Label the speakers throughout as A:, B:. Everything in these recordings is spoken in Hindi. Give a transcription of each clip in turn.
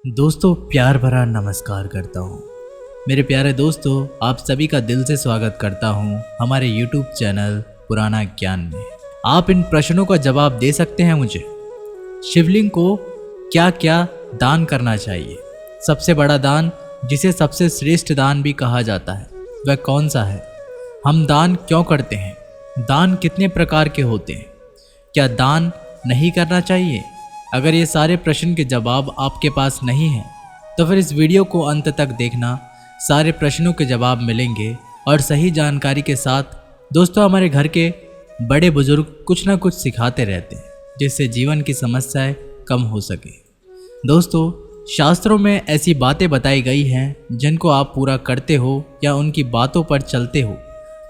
A: दोस्तों प्यार भरा नमस्कार करता हूँ। मेरे प्यारे दोस्तों, आप सभी का दिल से स्वागत करता हूँ हमारे YouTube चैनल पुराना ज्ञान में। आप इन प्रश्नों का जवाब दे सकते हैं मुझे। शिवलिंग को क्या क्या दान करना चाहिए? सबसे बड़ा दान, जिसे सबसे श्रेष्ठ दान भी कहा जाता है, वह कौन सा है? हम दान क्यों करते हैं? दान कितने प्रकार के होते हैं? क्या दान नहीं करना चाहिए? अगर ये सारे प्रश्न के जवाब आपके पास नहीं हैं, तो फिर इस वीडियो को अंत तक देखना। सारे प्रश्नों के जवाब मिलेंगे और सही जानकारी के साथ। दोस्तों, हमारे घर के बड़े बुजुर्ग कुछ ना कुछ सिखाते रहते हैं, जिससे जीवन की समस्याएं कम हो सके। दोस्तों, शास्त्रों में ऐसी बातें बताई गई हैं जिनको आप पूरा करते हो या उनकी बातों पर चलते हो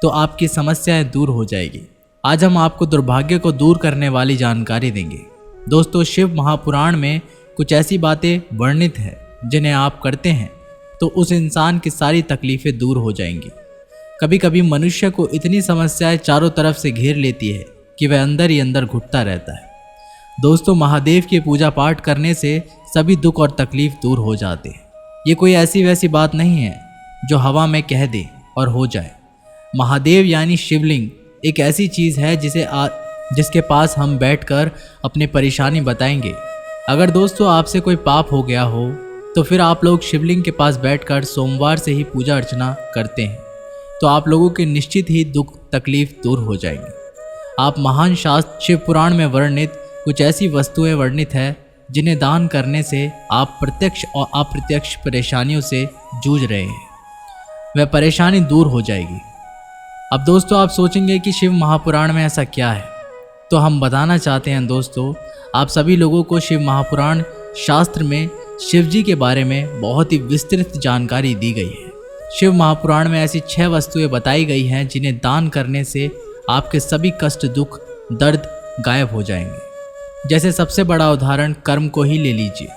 A: तो आपकी समस्याएं दूर हो जाएगी। आज हम आपको दुर्भाग्य को दूर करने वाली जानकारी देंगे। दोस्तों, शिव महापुराण में कुछ ऐसी बातें वर्णित हैं जिन्हें आप करते हैं तो उस इंसान की सारी तकलीफ़ें दूर हो जाएंगी। कभी कभी मनुष्य को इतनी समस्याएं चारों तरफ से घेर लेती है कि वह अंदर ही अंदर घुटता रहता है। दोस्तों, महादेव की पूजा पाठ करने से सभी दुख और तकलीफ दूर हो जाते हैं। ये कोई ऐसी वैसी बात नहीं है जो हवा में कह दे और हो जाए। महादेव यानी शिवलिंग एक ऐसी चीज़ है जिसके पास हम बैठकर अपनी परेशानी बताएंगे। अगर दोस्तों आपसे कोई पाप हो गया हो तो फिर आप लोग शिवलिंग के पास बैठकर सोमवार से ही पूजा अर्चना करते हैं तो आप लोगों के निश्चित ही दुख तकलीफ दूर हो जाएंगे। आप महान शास्त्र शिव पुराण में वर्णित कुछ ऐसी वस्तुएं वर्णित है जिन्हें दान करने से आप प्रत्यक्ष और अप्रत्यक्ष परेशानियों से जूझ रहे हैं, वह परेशानी दूर हो जाएगी। अब दोस्तों, आप सोचेंगे कि शिव महापुराण में ऐसा क्या है, तो हम बताना चाहते हैं दोस्तों, आप सभी लोगों को शिव महापुराण शास्त्र में शिव जी के बारे में बहुत ही विस्तृत जानकारी दी गई है। शिव महापुराण में ऐसी 6 वस्तुएं बताई गई हैं जिन्हें दान करने से आपके सभी कष्ट, दुख, दर्द गायब हो जाएंगे। जैसे सबसे बड़ा उदाहरण कर्म को ही ले लीजिए।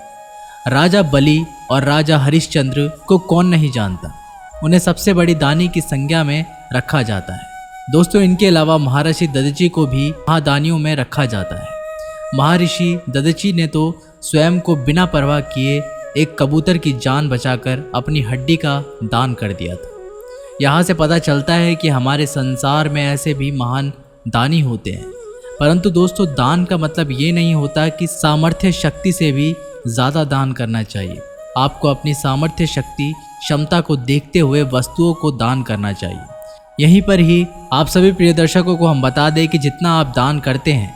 A: राजा बलि और राजा हरिश्चंद्र को कौन नहीं जानता। उन्हें सबसे बड़ी दानी की संज्ञा में रखा जाता है। दोस्तों, इनके अलावा महर्षि दधीची को भी महादानियों में रखा जाता है। महर्षि दधीची ने तो स्वयं को बिना परवाह किए एक कबूतर की जान बचाकर अपनी हड्डी का दान कर दिया था। यहाँ से पता चलता है कि हमारे संसार में ऐसे भी महान दानी होते हैं। परंतु दोस्तों, दान का मतलब ये नहीं होता कि सामर्थ्य शक्ति से भी ज़्यादा दान करना चाहिए। आपको अपनी सामर्थ्य शक्ति क्षमता को देखते हुए वस्तुओं को दान करना चाहिए। यहीं पर ही आप सभी प्रिय दर्शकों को हम बता दें कि जितना आप दान करते हैं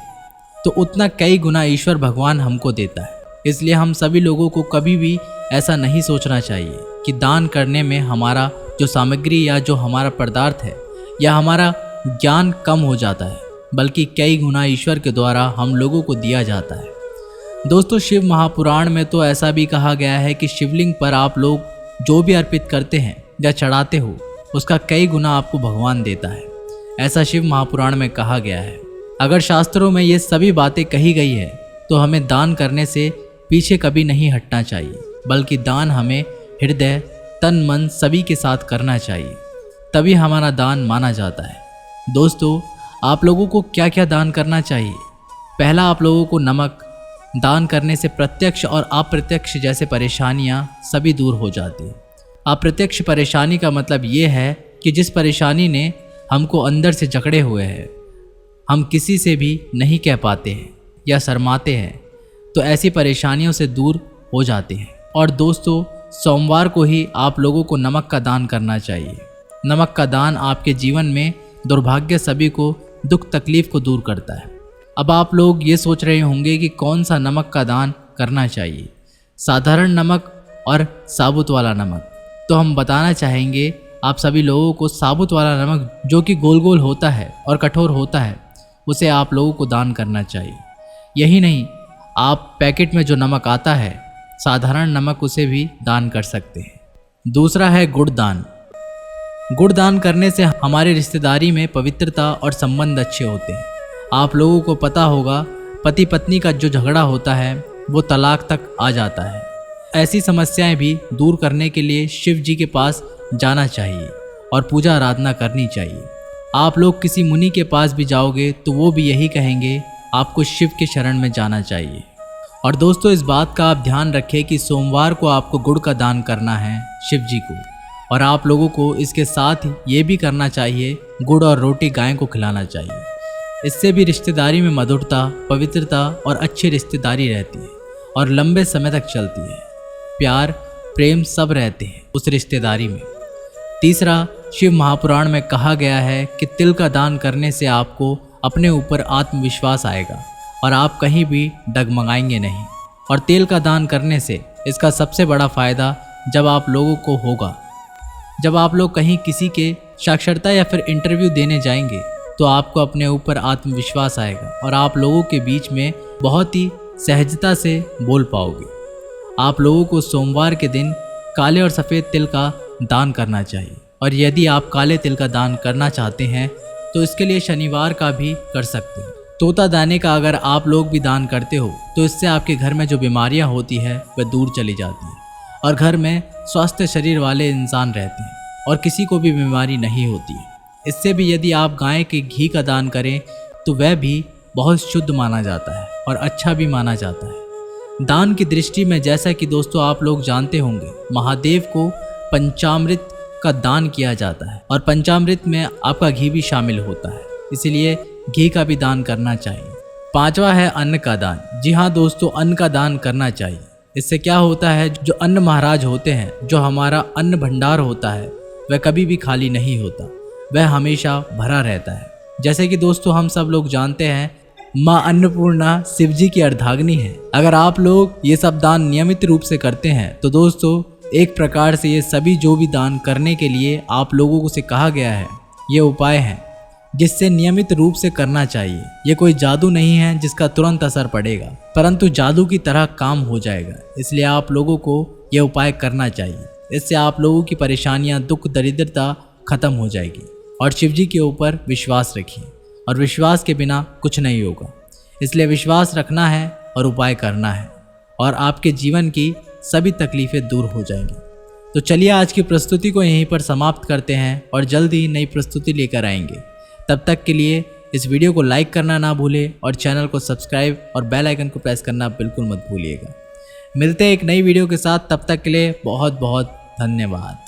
A: तो उतना कई गुना ईश्वर भगवान हमको देता है। इसलिए हम सभी लोगों को कभी भी ऐसा नहीं सोचना चाहिए कि दान करने में हमारा जो सामग्री या जो हमारा पदार्थ है या हमारा ज्ञान कम हो जाता है, बल्कि कई गुना ईश्वर के द्वारा हम लोगों को दिया जाता है। दोस्तों, शिव महापुराण में तो ऐसा भी कहा गया है कि शिवलिंग पर आप लोग जो भी अर्पित करते हैं या चढ़ाते हो उसका कई गुना आपको भगवान देता है। ऐसा शिव महापुराण में कहा गया है। अगर शास्त्रों में ये सभी बातें कही गई है तो हमें दान करने से पीछे कभी नहीं हटना चाहिए, बल्कि दान हमें हृदय, तन, मन सभी के साथ करना चाहिए, तभी हमारा दान माना जाता है। दोस्तों, आप लोगों को क्या क्या दान करना चाहिए? पहला, आप लोगों को नमक दान करने से प्रत्यक्ष और अप्रत्यक्ष जैसे परेशानियां सभी दूर हो जाती हैं। अप्रत्यक्ष परेशानी का मतलब ये है कि जिस परेशानी ने हमको अंदर से जकड़े हुए है, हम किसी से भी नहीं कह पाते हैं या शर्माते हैं, तो ऐसी परेशानियों से दूर हो जाते हैं। और दोस्तों, सोमवार को ही आप लोगों को नमक का दान करना चाहिए। नमक का दान आपके जीवन में दुर्भाग्य, सभी को दुख तकलीफ को दूर करता है। अब आप लोग ये सोच रहे होंगे कि कौन सा नमक का दान करना चाहिए, साधारण नमक और साबुत वाला नमक। तो हम बताना चाहेंगे आप सभी लोगों को, साबुत वाला नमक जो कि गोल गोल होता है और कठोर होता है, उसे आप लोगों को दान करना चाहिए। यही नहीं, आप पैकेट में जो नमक आता है साधारण नमक, उसे भी दान कर सकते हैं। दूसरा है गुड़ दान। गुड़ दान करने से हमारे रिश्तेदारी में पवित्रता और संबंध अच्छे होते हैं। आप लोगों को पता होगा, पति पत्नी का जो झगड़ा होता है वो तलाक तक आ जाता है। ऐसी समस्याएं भी दूर करने के लिए शिव जी के पास जाना चाहिए और पूजा आराधना करनी चाहिए। आप लोग किसी मुनि के पास भी जाओगे तो वो भी यही कहेंगे, आपको शिव के शरण में जाना चाहिए। और दोस्तों इस बात का आप ध्यान रखें कि सोमवार को आपको गुड़ का दान करना है शिव जी को, और आप लोगों को इसके साथ ये भी करना चाहिए, गुड़ और रोटी गाय को खिलाना चाहिए। इससे भी रिश्तेदारी में मधुरता, पवित्रता और अच्छी रिश्तेदारी रहती है और लंबे समय तक चलती है। प्यार प्रेम सब रहते हैं उस रिश्तेदारी में। तीसरा, शिव महापुराण में कहा गया है कि तिल का दान करने से आपको अपने ऊपर आत्मविश्वास आएगा और आप कहीं भी डगमगाएंगे नहीं। और तेल का दान करने से इसका सबसे बड़ा फ़ायदा जब आप लोगों को होगा, जब आप लोग कहीं किसी के साक्षरता या फिर इंटरव्यू देने जाएंगे तो आपको अपने ऊपर आत्मविश्वास आएगा और आप लोगों के बीच में बहुत ही सहजता से बोल पाओगे। आप लोगों को सोमवार के दिन काले और सफ़ेद तिल का दान करना चाहिए, और यदि आप काले तिल का दान करना चाहते हैं तो इसके लिए शनिवार का भी कर सकते हैं। तोता दाने का अगर आप लोग भी दान करते हो तो इससे आपके घर में जो बीमारियां होती है वह दूर चली जाती है और घर में स्वस्थ शरीर वाले इंसान रहते हैं और किसी को भी बीमारी नहीं होती है। इससे भी यदि आप गाय के घी का दान करें तो वह भी बहुत शुद्ध माना जाता है और अच्छा भी माना जाता है। दान की दृष्टि में जैसा कि दोस्तों आप लोग जानते होंगे, महादेव को पंचामृत का दान किया जाता है और पंचामृत में आपका घी भी शामिल होता है, इसलिए घी का भी दान करना चाहिए। पांचवा है अन्न का दान। जी हाँ दोस्तों, अन्न का दान करना चाहिए। इससे क्या होता है, जो अन्न महाराज होते हैं, जो हमारा अन्न भंडार होता है, वह कभी भी खाली नहीं होता, वह हमेशा भरा रहता है। जैसे कि दोस्तों हम सब लोग जानते हैं, माँ अन्नपूर्णा शिव जी की अर्धांगिनी है। अगर आप लोग ये सब दान नियमित रूप से करते हैं तो दोस्तों एक प्रकार से ये सभी जो भी दान करने के लिए आप लोगों को से कहा गया है, ये उपाय हैं जिससे नियमित रूप से करना चाहिए। ये कोई जादू नहीं है जिसका तुरंत असर पड़ेगा, परंतु जादू की तरह काम हो जाएगा। इसलिए आप लोगों को ये उपाय करना चाहिए। इससे आप लोगों की परेशानियां, दुख, दरिद्रता खत्म हो जाएगी। और शिव जी के ऊपर विश्वास रखिए, और विश्वास के बिना कुछ नहीं होगा। इसलिए विश्वास रखना है और उपाय करना है और आपके जीवन की सभी तकलीफ़ें दूर हो जाएंगी। तो चलिए आज की प्रस्तुति को यहीं पर समाप्त करते हैं और जल्द ही नई प्रस्तुति लेकर आएंगे। तब तक के लिए इस वीडियो को लाइक करना ना भूलें और चैनल को सब्सक्राइब और बेल आइकन को प्रेस करना बिल्कुल मत भूलिएगा। मिलते हैं एक नई वीडियो के साथ, तब तक के लिए बहुत बहुत धन्यवाद।